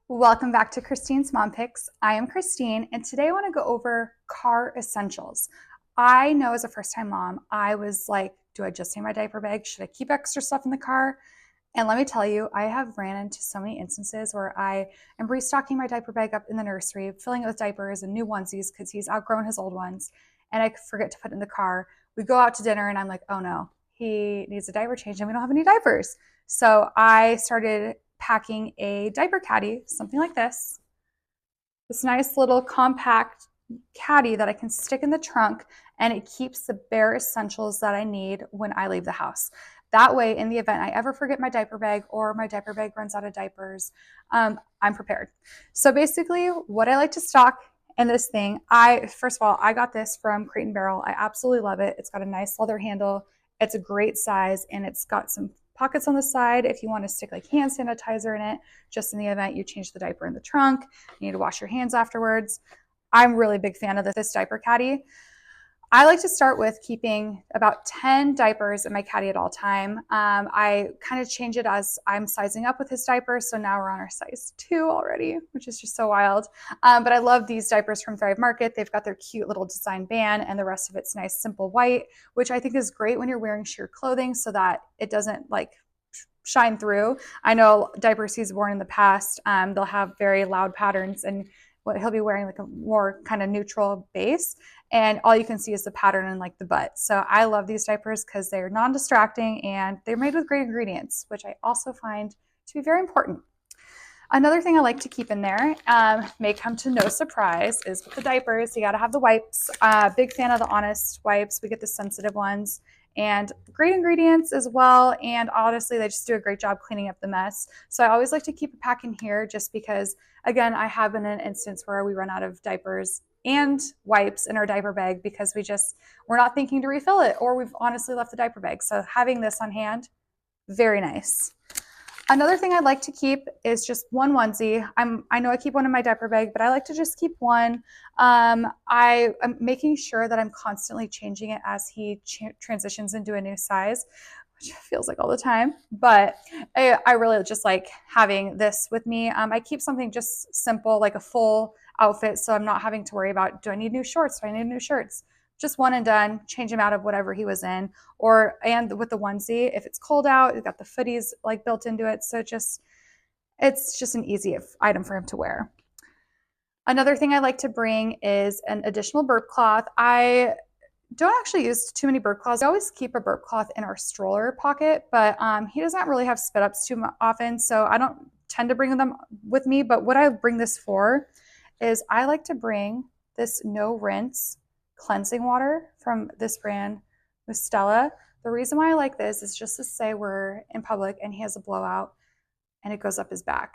Welcome back to Christine's Mom Picks. I am Christine, and today I want to go over car essentials. I know as a first time mom, I was like, do I just need my diaper bag? Should I keep extra stuff in the car? And let me tell you, I have ran into so many instances where I am restocking my diaper bag up in the nursery, filling it with diapers and new onesies because he's outgrown his old ones, and I forget to put it in the car. We go out to dinner, and I'm like, oh no, he needs a diaper change, and we don't have any diapers. So I started packing a diaper caddy, something like this nice little compact caddy that I can stick in the trunk, and it keeps the bare essentials that I need when I leave the house. That way, in the event I ever forget my diaper bag or my diaper bag runs out of diapers, I'm prepared. So basically, what I like to stock in this thing, first of all, I got this from Crate and Barrel. I absolutely love it. It's got a nice leather handle. It's a great size, and it's got some pockets on the side if you want to stick like hand sanitizer in it, just in the event you change the diaper in the trunk. You need to wash your hands afterwards. I'm really a big fan of this diaper caddy. I like to start with keeping about 10 diapers in my caddy at all time. I kind of change it as I'm sizing up with his diapers. So now we're on our size 2 already, which is just so wild. But I love these diapers from Thrive Market. They've got their cute little design band, and the rest of it's nice, simple white, which I think is great when you're wearing sheer clothing so that it doesn't like shine through. I know diapers he's worn in the past, they'll have very loud patterns, and what he'll be wearing like a more kind of neutral base, and all you can see is the pattern and like the butt. So I love these diapers because they're non-distracting and they're made with great ingredients, which I also find to be very important. Another thing I like to keep in there, may come to no surprise, is with the diapers, you got to have the wipes. Big fan of the Honest wipes. We get the sensitive ones, and great ingredients as well. And honestly, they just do a great job cleaning up the mess. So I always like to keep a pack in here just because, again, I have been in an instance where we run out of diapers and wipes in our diaper bag because we're not thinking to refill it, or we've honestly left the diaper bag. So having this on hand, very nice. Another thing I like to keep is just one onesie. I know I keep one in my diaper bag, but I like to just keep one. I am making sure that I'm constantly changing it as he transitions into a new size, which feels like all the time. But I really just like having this with me. I keep something just simple, like a full outfit, so I'm not having to worry about, do I need new shorts? Do I need new shirts? Just one and done, change him out of whatever he was in. And with the onesie, if it's cold out, you've got the footies like built into it. So it's just an easy item for him to wear. Another thing I like to bring is an additional burp cloth. I don't actually use too many burp cloths. I always keep a burp cloth in our stroller pocket, but he doesn't really have spit ups too often, so I don't tend to bring them with me. But what I bring this for is I like to bring this no rinse cleansing water from this brand with Stella. The reason why I like this is just to say we're in public and he has a blowout and it goes up his back.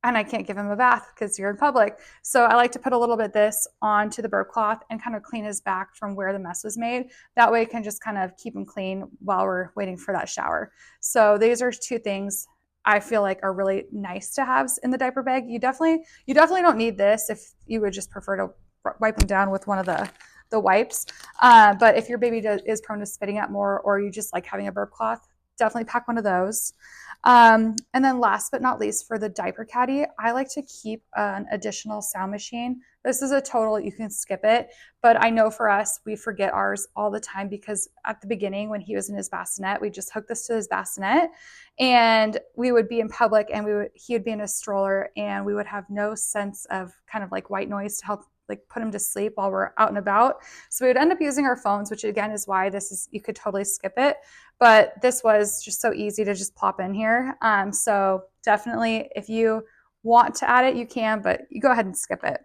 And I can't give him a bath because you're in public. So I like to put a little bit of this onto the burp cloth and kind of clean his back from where the mess was made. That way it can just kind of keep him clean while we're waiting for that shower. So these are two things I feel like are really nice to have in the diaper bag. You definitely don't need this if you would just prefer to wipe them down with one of the wipes. But if your baby is prone to spitting out more, or you just like having a burp cloth, definitely pack one of those. And then last but not least, for the diaper caddy, I like to keep an additional sound machine. This is a total, you can skip it, but I know for us, we forget ours all the time because at the beginning when he was in his bassinet, we just hooked this to his bassinet and we would be in public and he would be in a stroller and we would have no sense of kind of like white noise to help like put him to sleep while we're out and about. So we would end up using our phones, which again is why you could totally skip it. But this was just so easy to just plop in here. So definitely if you want to add it, you can, but you go ahead and skip it.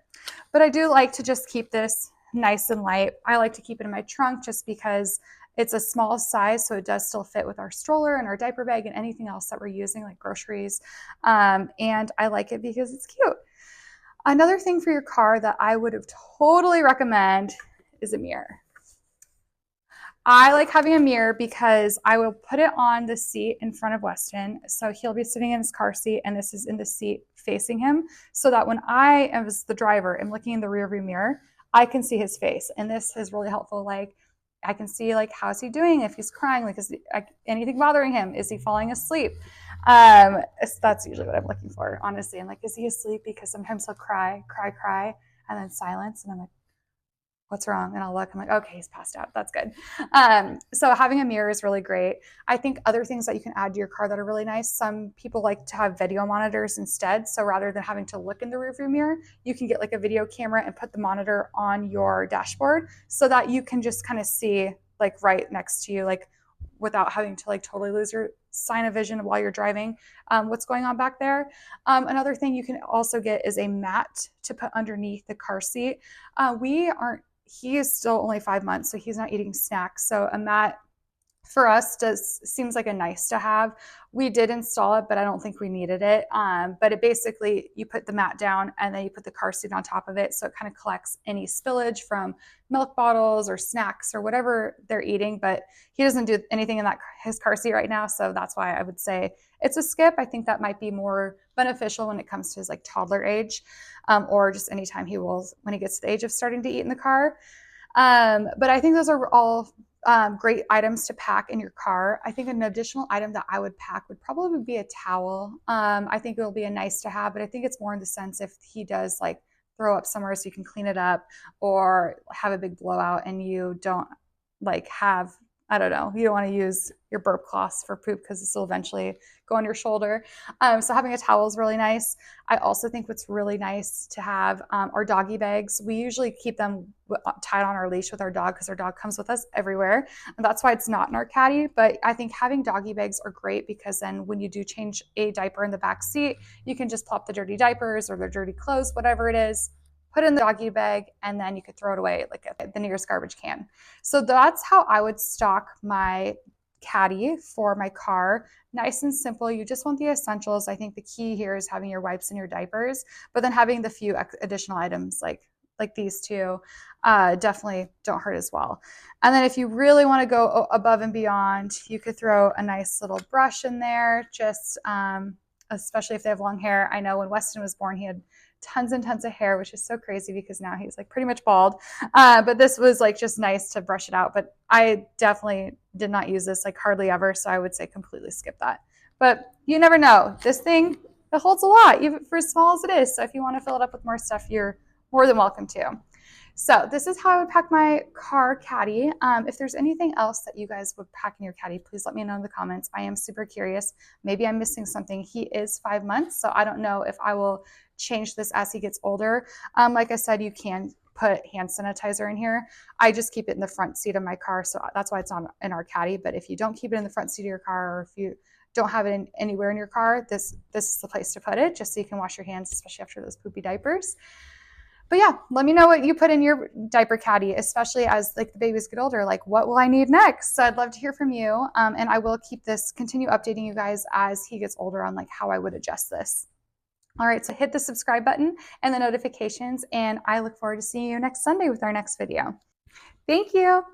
But I do like to just keep this nice and light. I like to keep it in my trunk just because it's a small size, so it does still fit with our stroller and our diaper bag and anything else that we're using, like groceries. And I like it because it's cute. Another thing for your car that I would have totally recommend is a mirror. I like having a mirror because I will put it on the seat in front of Weston. So he'll be sitting in his car seat and this is in the seat facing him so that when I, as the driver, am looking in the rearview mirror, I can see his face. And this is really helpful. Like I can see like, how's he doing? If he's crying, like is anything bothering him? Is he falling asleep? That's usually what I'm looking for, honestly. I'm like, is he asleep? Because sometimes he'll cry, cry, cry, and then silence. And I'm like, what's wrong? And I'll look, I'm like, okay, he's passed out. That's good. So having a mirror is really great. I think other things that you can add to your car that are really nice, some people like to have video monitors instead. So rather than having to look in the rearview mirror, you can get like a video camera and put the monitor on your dashboard so that you can just kind of see like right next to you, like without having to like totally lose your sign of vision while you're driving, what's going on back there. Another thing you can also get is a mat to put underneath the car seat. We aren't He is still only 5 months, so he's not eating snacks. So a mat for us seems like a nice to have. We did install it, but I don't think we needed it. But it basically, you put the mat down and then you put the car seat on top of it, so it kind of collects any spillage from milk bottles or snacks or whatever they're eating. But he doesn't do anything in his car seat right now, so that's why I would say it's a skip. I think that might be more beneficial when it comes to his like toddler age, or just anytime when he gets to the age of starting to eat in the car. But I think those are all great items to pack in your car. I think an additional item that I would pack would probably be a towel. I think it'll be a nice to have, but I think it's more in the sense if he does like throw up somewhere so you can clean it up, or have a big blowout and you don't like have, I don't know, you don't want to use your burp cloths for poop because this will eventually go on your shoulder. So having a towel is really nice. I also think what's really nice to have are doggy bags. We usually keep them tied on our leash with our dog because our dog comes with us everywhere. And that's why it's not in our caddy. But I think having doggy bags are great because then when you do change a diaper in the back seat, you can just plop the dirty diapers or the dirty clothes, whatever it is, put it in the doggy bag, and then you could throw it away like at the nearest garbage can. So that's how I would stock my caddy for my car. Nice and simple. You just want the essentials. I think the key here is having your wipes and your diapers, but then having the few additional items like these two definitely don't hurt as well. And then if you really want to go above and beyond, you could throw a nice little brush in there, just especially if they have long hair. I know when Weston was born, he had tons and tons of hair, which is so crazy because now he's like pretty much bald. But this was like just nice to brush it out. But I definitely did not use this like hardly ever. So I would say completely skip that. But you never know. This thing, it holds a lot, even for as small as it is. So if you want to fill it up with more stuff, you're more than welcome to. So this is how I would pack my car caddy. If there's anything else that you guys would pack in your caddy, please let me know in the comments. I am super curious. Maybe I'm missing something. He is 5 months, so I don't know if I will change this as he gets older. Like I said, you can put hand sanitizer in here. I just keep it in the front seat of my car, so that's why it's not in our caddy. But if you don't keep it in the front seat of your car, or if you don't have it anywhere in your car, this is the place to put it, just so you can wash your hands, especially after those poopy diapers. But yeah, let me know what you put in your diaper caddy, especially as like the babies get older. Like, what will I need next? So I'd love to hear from you, and I will continue updating you guys as he gets older on like how I would adjust this. All right, so hit the subscribe button and the notifications, and I look forward to seeing you next Sunday with our next video. Thank you.